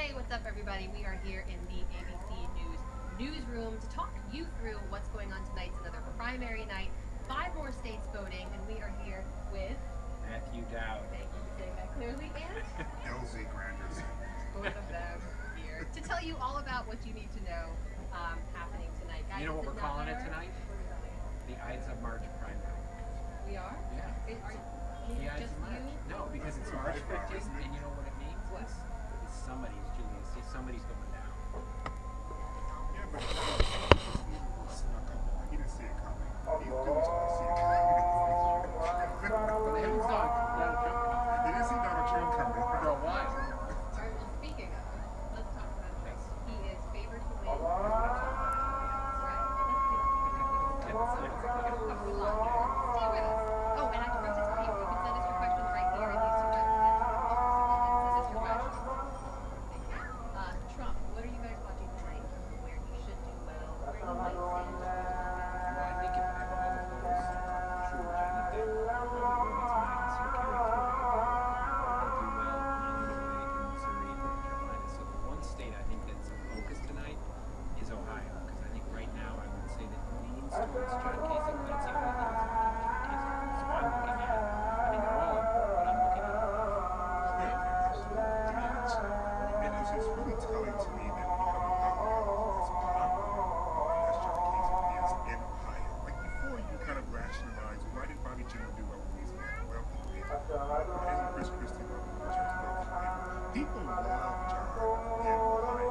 Hey, what's up, everybody? We are here in the ABC News newsroom to talk you through what's going on tonight. It's another primary night, 5 more states voting, and we are here with Matthew Dowd. Thank you for saying that clearly, and LZ Granderson. both of them here to tell you all about what you need to know happening tonight. Guys, You know what it's we're calling it another- tonight? What are we calling it? The Ides of March primary. We are? Yeah. Is The it Ides just of March. you? No, because it's March 15th, and you know what it means? What? It's somebody's, Julius. Somebody's going down. Yeah, but he snuck up on it. He didn't see it coming. These dudes don't see it coming. But they haven't saw Donald Trump coming. They didn't see Donald Trump coming. For a while. All right, well, speaking of, let's talk about this. He is favored to win. Right. Get the science. Stay with us. Oh, and I forgot to tell you, you can send us your questions right here in these two questions. Send us your questions. Trump, what are you guys watching tonight? Where he should do well, where he might stand. Well, I think if all the polls true, which I think they will, it's mine, so carry through. They'll do well in Illinois, in Missouri, and North Carolina. So the one state I think that's a focus tonight is Ohio, because I think right now I would say that it leans towards John Kasich, but it's the only thing that's not John Kasich. So I'm looking at, I mean, they're all important, but I'm looking at And it's really telling to me that we have a governor that's popular, as John Kasich is in Ohio. Like before, you kind of rationalize, why did Bobby Jimmy do well in Louisiana? Well, he did. Why isn't Chris Christie well in New Jersey? Well, he did. People love John in Ohio.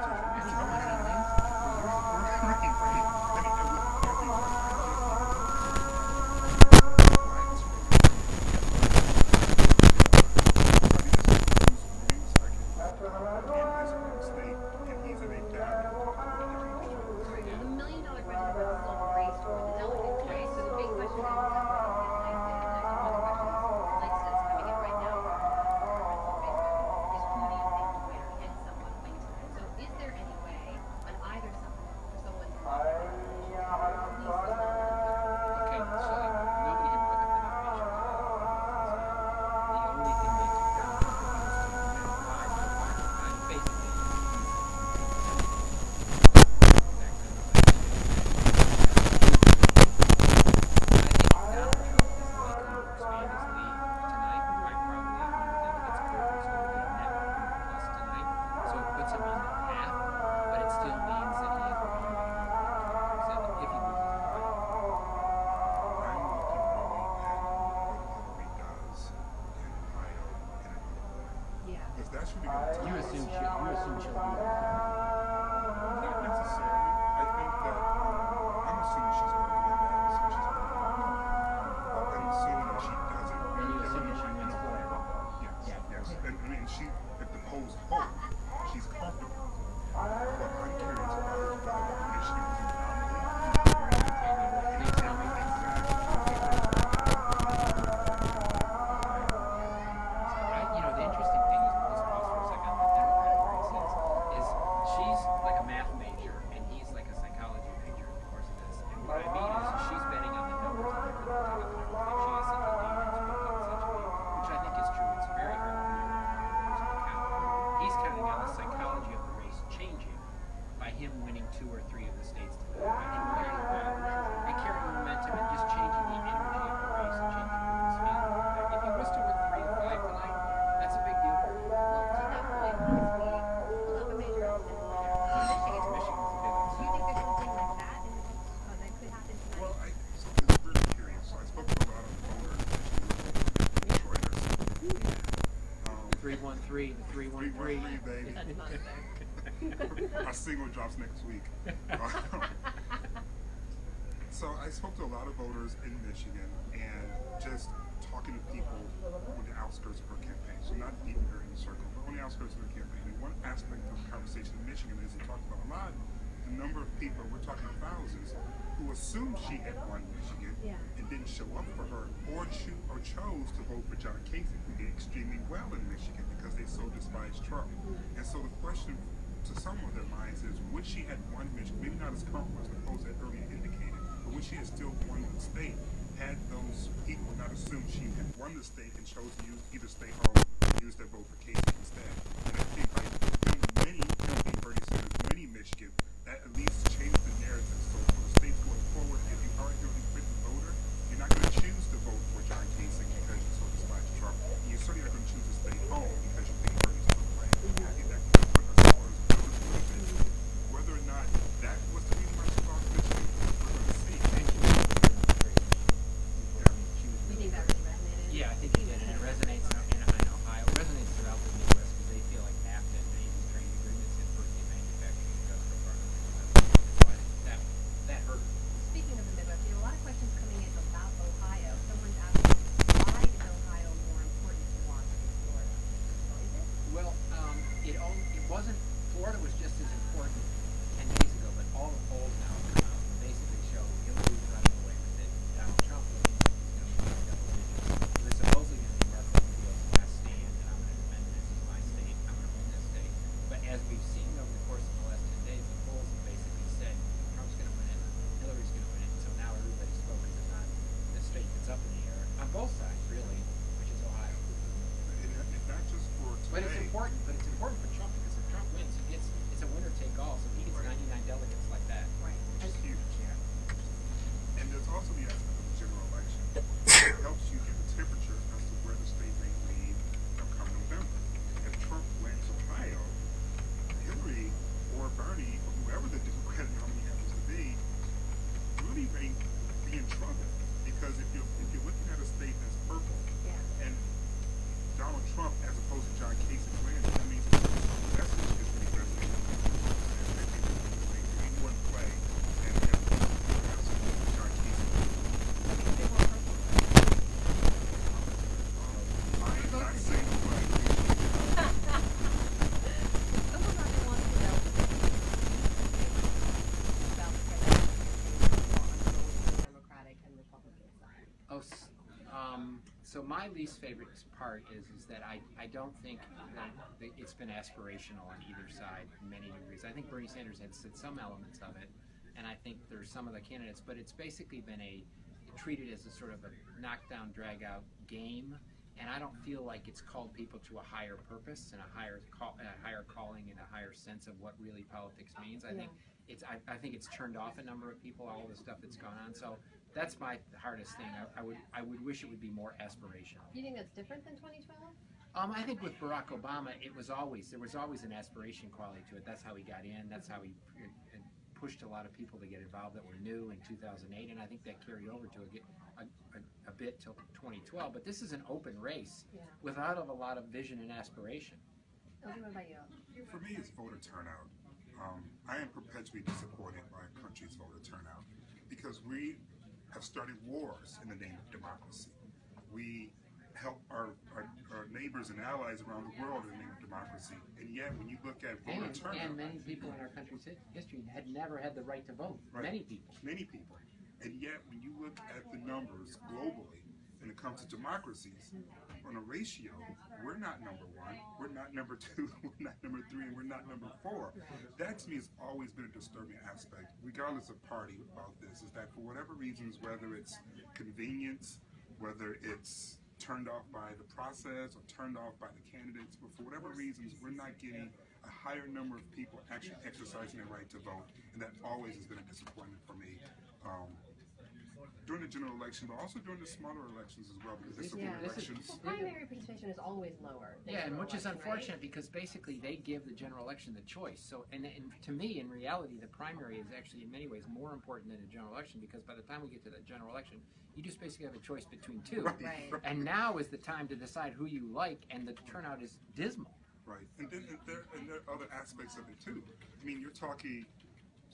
So it's really telling me. The million-dollar question is this little race for the delegates, right? So the big question is, one of the questions coming in right now from Pennsylvania is, who do you think will win? Can someone win tonight? So is there any way on either side for someone to win? Okay, so nobody can put up the nomination. The only thing they took down was the basically. Yeah. Because that's really going to You assume she'll lose. Not necessarily. I think that I'm assuming she's going to win that. I'm assuming she's going to win. I'm assuming if she doesn't win, You assuming she wins Florida? yes, yes. And I mean, she, if the polls hold, she's comfortable. But I'm curious about whether Michigan can nominate. They tell me the interesting thing is, let's pause for a second on the Democratic races, is she's like a math major and he's like a psychology major in the course of this. And what I mean is she's betting on the numbers and they're going to look at the numbers. If she has such a lead, which I think is true, it's very hard to figure out how numbers can count. He's counting on the psychology of the race changing by him winning 2 or 3 of the states tonight, by him carrying power and carrying momentum and just changing the energy of the race and changing people's feeling. If he was to win 3 to 5 tonight, that's a big deal for him. Well, to that point, we'll have a major in Michigan. Michigan's a big one. Do you think there's something like that that could happen tonight? Well, it's really curious. So I spoke to a lot of voters in Detroiters. 313, the 313. 313, baby. That's not fair. Our single drops next week. So I spoke to a lot of voters in Michigan and just talking to people on the outskirts of her campaign. So not deep in her inner circle, but on the outskirts of her campaign. And one aspect of the conversation in Michigan is he talked about a lot the number of people, we're talking thousands, who assumed she had won Michigan and didn't show up for her or chose to vote for John Kasich, who did extremely well in Michigan because they so despised Trump. And so the question to some of their minds is, would she have won Michigan, maybe not as comfortable as the polls had earlier indicated, but would she have still won the state had those people not assumed she had won the state and chose to use either state or use their vote for Kasich instead? And I think by them it wasn't. Florida was just as important 10 days ago, but all the polls now have come out and basically show Hillary's running away with it. Donald Trump looking like he's going to win by double digits. It was supposedly going to be Marco Rubio's last stand, and I'm going to defend this as my state. I'm going to win this state. But as we've seen over the course of the last 10 days, the polls have basically said Trump's going to win it, Hillary's going to win it. So now everybody's focus is on the state that's up in the air on both sides, really, which is Ohio. And not just for today. But it's important. But it's important for Trump because if Trump wins, it's a winner take all. So he gets 99 delegates like that. Right. Which is huge. Yeah. And there's also the aspect of the general election. It helps you get the temperature as to where the state may lead come November. If Trump wins Ohio, Hillary or Bernie or whoever the Democratic nominee happens to be really may be in trouble, because if you're looking at a state that's purple, Yeah. and Donald Trump as opposed to John Kasich wins, that means the message is going to be resonating. And one play, and perhaps John Kasich. They want purple. I'm not saying what. Someone really wants to know about the presidential campaign on both the Democratic and Republican side. So my least favorite part is that I don't think that it's been aspirational on either side in many degrees. I think Bernie Sanders had said some elements of it, and I think there's some of the candidates, but it's basically been treated as a sort of a knockdown, drag-out game, and I don't feel like it's called people to a higher purpose and a higher calling and a higher sense of what really politics means. I think it's turned off a number of people, all the stuff that's gone on. So that's my hardest thing. I would wish it would be more aspirational. You think that's different than 2012? I think with Barack Obama, there was always an aspiration quality to it. That's how he got in. That's how he pushed a lot of people to get involved that were new in 2008, and I think that carried over to a bit till 2012. But this is an open race without a lot of vision and aspiration. What about you? For me, it's voter turnout. I am perpetually disappointed by our country's voter turnout, because we have started wars in the name of democracy. We help our neighbors and allies around the world in the name of democracy, and yet when you look at voter turnout, and many people in our country's history had never had the right to vote. Right. Many people, and yet when you look at the numbers globally, when it comes to democracies, on a ratio, we're not number one, we're not number two, we're not number three, and we're not number four. That to me has always been a disturbing aspect, regardless of party, about this, is that for whatever reasons, whether it's convenience, whether it's turned off by the process or turned off by the candidates, but for whatever reasons, we're not getting a higher number of people actually exercising their right to vote, and that always has been a disappointment for me. During the general election, but also during the smaller elections as well, because the elections. Well, primary participation is always lower. and which is unfortunate, because basically they give the general election the choice. So, and to me, in reality, the primary is actually in many ways more important than the general election, because by the time we get to the general election, you just basically have a choice between two. Right. And now is the time to decide who you like, and the turnout is dismal. Right, and then there are other aspects of it too. I mean, you're talking.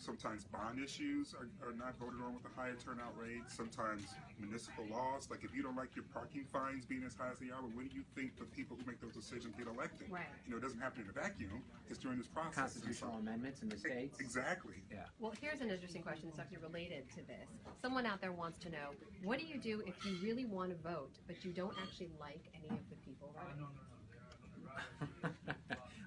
Sometimes bond issues are not voted on with a higher turnout rate. Sometimes municipal laws, like if you don't like your parking fines being as high as they are, but when do you think the people who make those decisions get elected? Right. You know, it doesn't happen in a vacuum. It's during this process. Constitutional amendments in the states. Exactly. Yeah. Well, here's an interesting question that's actually related to this. Someone out there wants to know, what do you do if you really want to vote, but you don't actually like any of the people running?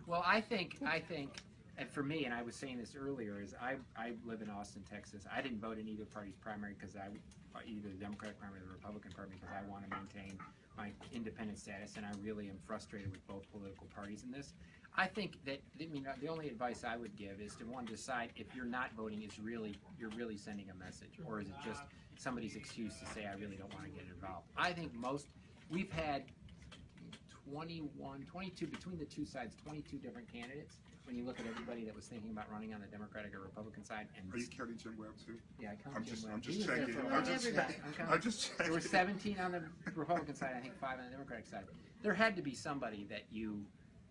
Well, I think, and for me, and I was saying this earlier, is I live in Austin, Texas. I didn't vote in either party's primary because either the Democratic primary or the Republican primary, because I want to maintain my independent status, and I really am frustrated with both political parties in this. I think that, the only advice I would give is to decide if you're not voting you're really sending a message, or is it just somebody's excuse to say I really don't want to get involved. I think we've had 22 between the two sides, 22 different candidates. When you look at everybody that was thinking about running on the Democratic or Republican side, and Are you counting Jim Webb too? yeah, I count Jim Webb. I'm He just was there checking. for a I'm while. just Yeah, checking. I'm I'm just checking. There were 17 on the Republican side, I think 5 on the Democratic side. There had to be somebody that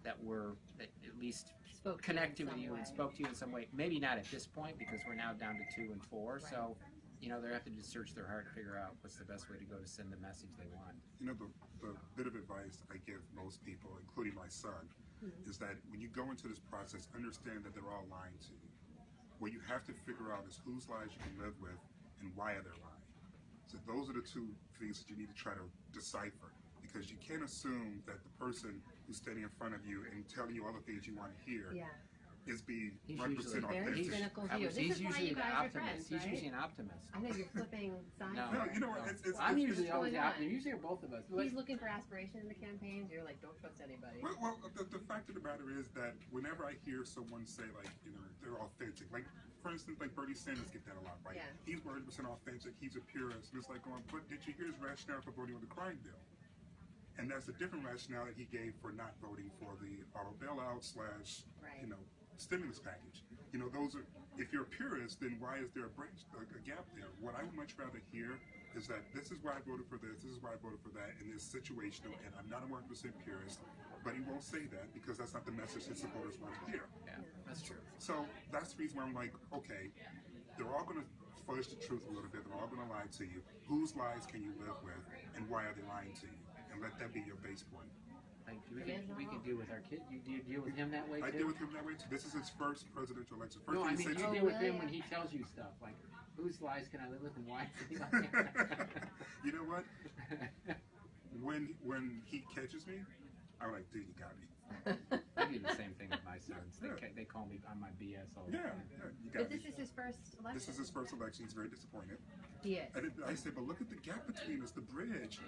at least Spoke connected to with you you in and some spoke to you in some way. Maybe not at this point, because we're now down to 2 and 4. Right. So, they have to just search their heart and figure out what's the best way to go to send the message they want. You know, the bit of advice I give most people, including my son, is that when you go into this process, understand that they're all lying to you. What you have to figure out is whose lies you can live with and why are they lying. So those are the two things that you need to try to decipher, because you can't assume that the person who's standing in front of you and telling you all the things you want to hear is being 100% very authentic. cynical view. This He's is why usually you the guys are optimist. friends, He's right? usually an optimist. I think you're flipping sides. No, No, you know what? I'm it's usually always the going on. optimist. Usually are both of us. He's looking for aspiration in the campaigns. You're like, don't trust anybody. Well, the fact of the matter is that whenever I hear someone say, like, you know, they're authentic, like, for instance, like Bernie Sanders get that a lot, right? Yeah. He's 100% authentic, he's a purist, and it's like going, but did you hear his rationale for voting on the crime bill? And that's a different rationale that he gave for not voting for the auto bailout slash, you know, stimulus package. You know, those are, if you're a purist, then why is there a gap there? What I would much rather hear is that this is why I voted for this is why I voted for that, and it's situational, and I'm not a 100% purist, but he won't say that because that's not the message his supporters want to hear. Yeah, that's true. So that's the reason why I'm like, okay, they're all going to fudge the truth a little bit, they're all going to lie to you. Whose lies can you live with, and why are they lying to you? And let that be your base point. Like we can deal with our kid. You deal with him that way too? I deal with him that way too. This is his first presidential election. First No, I thing mean he you said, deal with him when he tells you stuff. Like, whose lies can I live with and why? you know what? When he catches me, I'm like, dude, you got me. I do the same thing with my sons. They call me on my BS all the time. You got But me. this is his first election. This is his first election. He's very disappointed. He is. I said, but look at the gap between us, the bridge.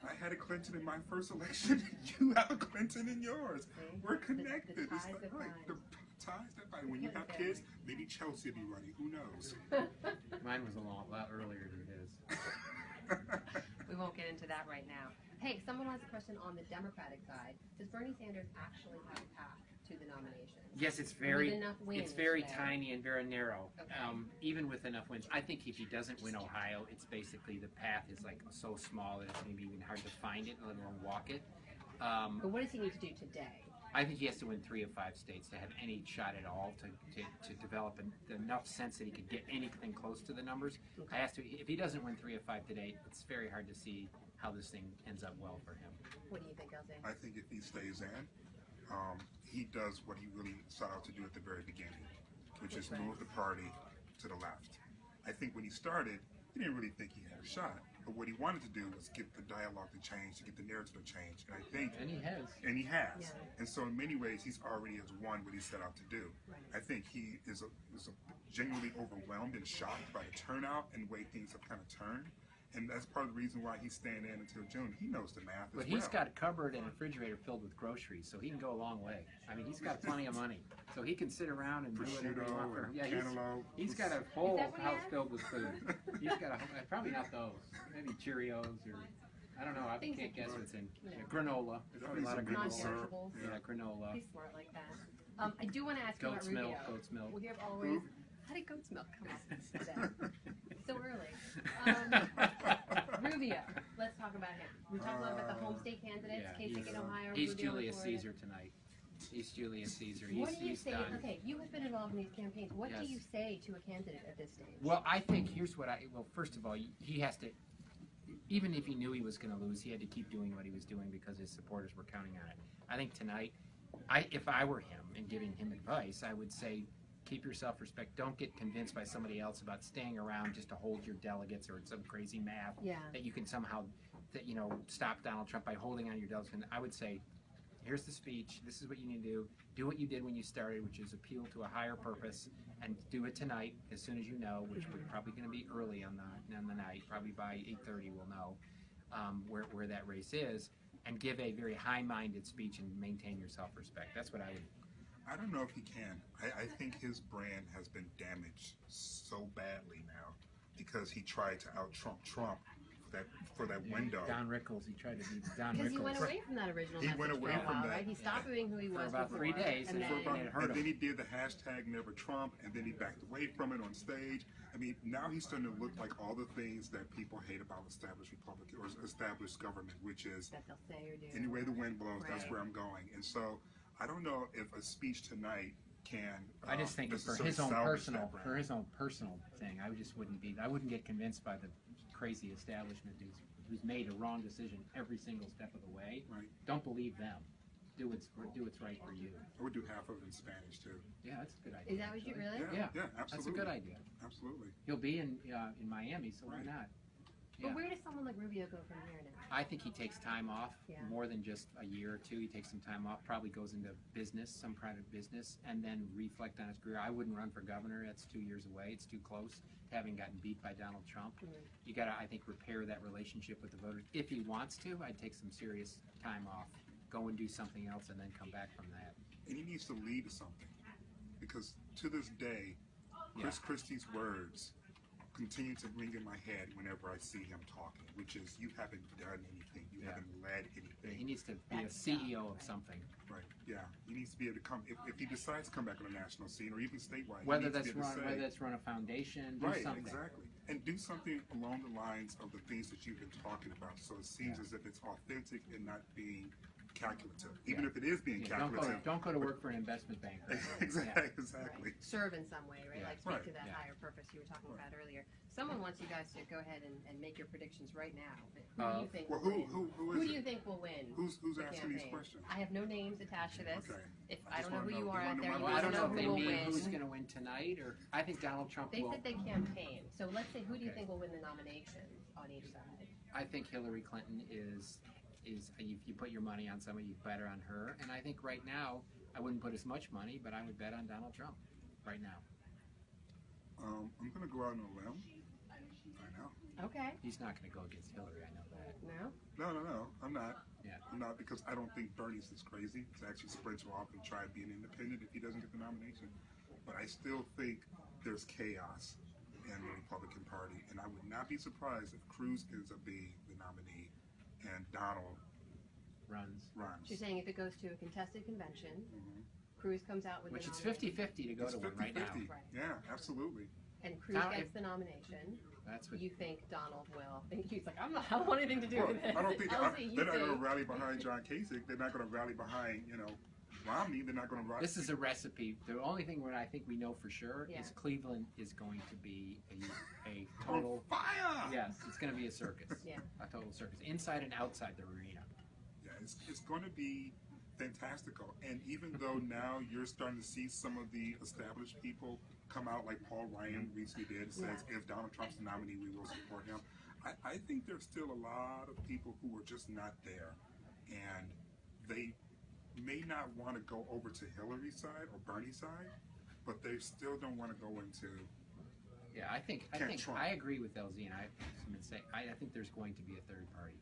I had a Clinton in my first election. You have a Clinton in yours. See? We're connected. The It's ties like, that right, bind. the ties that bind. When you have kids, maybe Chelsea will be running. Who knows? Mine was a lot earlier than his. We won't get into that right now. Hey, someone has a question on the Democratic side. Does Bernie Sanders actually have a path to the nomination? Yes, it's With enough wins it's very there. tiny and very narrow. Okay. Even with enough wins, I think if he doesn't win Ohio, it's basically the path is like so small that it's going to be even hard to find it, let alone walk it. But what does he need to do today? I think he has to win 3 of 5 states to have any shot at all to develop enough sense that he could get anything close to the numbers. Okay. If he doesn't win 3 of 5 today, it's very hard to see how this thing ends up well for him. What do you think, LZ? I think if he stays in, he does what he really set out to do at the very beginning, which is move the party to the left. I think when he started, he didn't really think he had a shot. But what he wanted to do was get the dialogue to change, to get the narrative to change. And I think... And he has. And he has. Yeah. And so in many ways, he's already has won what he set out to do. Right. I think he is genuinely overwhelmed and shocked by the turnout and the way things have kind of turned. And that's part of the reason why he's staying in until June. He knows the math as But well. he's got a cupboard and a refrigerator filled with groceries, so he can go a long way. I mean, he's got plenty of money, so he can sit around and do whatever he wants. Prosciutto and Yeah, cantaloupe. he's got a whole Is that what he house has? filled with food. He's got probably not those, maybe Cheerios or I don't know. I Things can't that- guess what's in Yeah. granola. There's probably a lot of granola. Non-perishables. Yeah, granola. He's smart like that. I do want to ask Goat's you about milk, Rubio. goat's milk. We have always... How did goat's milk come up today? So early. Rubio. Let's talk about him. We talked a lot about the home state candidates, Yeah, Kasich in Ohio, he's Rubio in Julius Florida. Caesar tonight. He's Julius Caesar. What do you He's say? done. Okay, you have been involved in these campaigns. What do Yes. you say to a candidate at this stage? Well, I think here's what well, first of all, he has to, even if he knew he was going to lose, he had to keep doing what he was doing because his supporters were counting on it. I think tonight, if I were him and giving him advice, I would say, keep your self-respect. Don't get convinced by somebody else about staying around just to hold your delegates or some crazy math that you can somehow, stop Donald Trump by holding on your delegates. I would say, here's the speech. This is what you need to do. Do what you did when you started, which is appeal to a higher purpose, and do it tonight as soon as you know, which we're probably going to be early on the night. Probably by 8:30 we'll know where that race is, and give a very high-minded speech and maintain your self-respect. That's what I would. I don't know if he can. I think his brand has been damaged so badly now because he tried to out-Trump Trump for that window. Don Rickles, he tried to be Don Rickles. Because he went away from that original He message went away for a from while, that. right? He stopped being who he was about before, 3 days, and and then, it hurt him. then he did the hashtag Never Trump, and then he backed away from it on stage. I mean, now he's starting to look like all the things that people hate about established Republican or established government, which is that they'll say or do. any way the wind blows, that's Right. where I'm going. And so I don't know if a speech tonight can. I just think for necessarily his own salvage that personal thing, I wouldn't get convinced by the crazy establishment who's made a wrong decision every single step of the way. Right. Don't believe them. do what's right for you. I would do half of it in Spanish too. Yeah, that's a good idea. Is that what you really? Yeah, Yeah, absolutely. that's a good idea. Absolutely. He'll be in Miami, so why Right. not? But Yeah. where does someone like Rubio go from here now? I think he takes time off, Yeah. more than just a year or two. He takes some time off, probably goes into business, some private business, and then reflect on his career. I wouldn't run for governor. That's 2 years away. It's too close to having gotten beat by Donald Trump. Mhm. You got to, I think, repair that relationship with the voters. If he wants to, I'd take some serious time off, go and do something else, and then come back from that. And he needs to lead something. Because to this day, Chris Christie's words continue to ring in my head whenever I see him talking, which is, you haven't done anything, you Yeah. haven't led He anything. needs to be a That's CEO of something. Right, yeah. He needs to be able to come, if he decides to come back on the national scene, or even statewide, he Whether needs to that's be able to say, whether that's run a foundation, do right, something. exactly. And do something along the lines of the things that you've been talking about, so it seems Yeah. as if it's authentic and not being calculative. Even Yeah. if it is being Yeah, calculative. don't go to work for an investment banker. Exactly, exactly. Right. Serve in some way, right? Yeah. Like speak Right. to that Yeah. higher purpose you were talking Right. about earlier. Someone wants you guys to go ahead and make your predictions right now. Who do you think Well, will win? who Who is do you it? think will win? Who's the asking these campaign? questions? I have no names attached to this. Okay. If I I just don't know wanna who you know. are They out wanna there, know you my Well, I don't don't know know if they who will mean who's win. going to win tonight, or I think Donald Trump They will. said they campaign. So let's say, who do you Okay. think will win the nominations on each side? I think Hillary Clinton is if you put your money on somebody, you bet on her. And I think right now, I wouldn't put as much money, but I would bet on Donald Trump right now. I'm going to go out on a limb. I know. Okay. He's not going to go against Hillary. I know that. No? No, I'm not. Yeah. I'm not, because I don't think Bernie's this crazy to actually spread you off and try being independent if he doesn't get the nomination. But I still think there's chaos in the Republican Party, and I would not be surprised if Cruz ends up being the nominee and Donald Runs. runs. She's saying if it goes to a contested convention, Mhm. Cruz comes out with Which the it's nomination. 50-50 to go It's to one right now. 50-50. Right. Yeah, absolutely. And Cruz Now, gets if- the nomination. That's what. You think Donald will? He's like, I don't want anything to do Well, with this. I don't think Elsie, you they're not going to think? rally behind John Kasich. They're not going to rally behind, Romney. They're not going to rally. This is a recipe. The only thing that I think we know for sure Yeah. is Cleveland is going to be a on total. fire. Yes, it's going to be a circus. Yeah. A total circus, inside and outside the arena. Yeah, it's going to be fantastical. And even though now you're starting to see some of the established people come out, like Paul Ryan recently did, says if Donald Trump's the nominee, we will support him. I think there's still a lot of people who are just not there, and they may not want to go over to Hillary's side or Bernie's side, but they still don't want to go into. Yeah, I think Trump. I agree with LZ, and I think there's going to be a third party.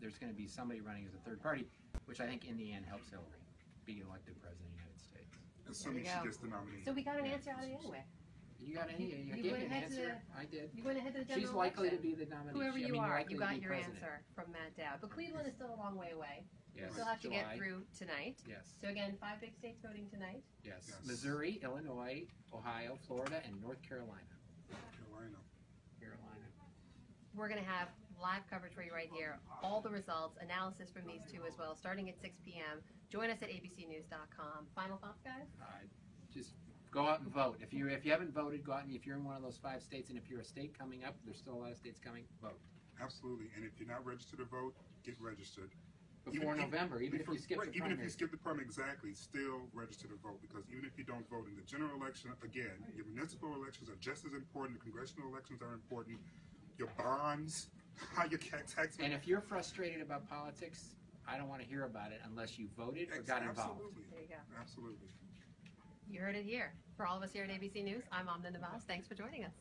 There's going to be somebody running as a third party, which I think in the end helps Hillary be elected president of the United States. Assuming There she we go. gets the nominee. So we got an answer out of it anyway. You got any? You You gave went me an ahead to answer. I did. You went ahead to the general She's likely to election. be the nominee. Whoever You're you are, likely you to got be your president. answer from Matt Dowd. But Cleveland is still a long way away. Yes. We still have to July. get through tonight. Yes. So again, 5 big states voting tonight. Yes. Yes. Missouri, Illinois, Ohio, Florida, and North Carolina. Carolina. We're going to have live coverage for you right here. All the results, analysis from these two as well, starting at 6 p.m. Join us at abcnews.com. Final thoughts, guys? Just go out and vote. If you haven't voted, go out, and if you're in one of those 5 states, and if you're a state coming up, there's still a lot of states coming, vote. Absolutely. And if you're not registered to vote, get registered. Before November, even if you skip the Even if you primary. skip the primary, exactly, still register to vote, because even if you don't vote in the general election, again, your municipal elections are just as important. The congressional elections are important. Your bonds, how your tax. And if you're frustrated about politics, I don't want to hear about it unless you voted or got involved. Absolutely. There you go. Absolutely. You heard it here. For all of us here at ABC News, I'm Amna Navas. Thanks for joining us.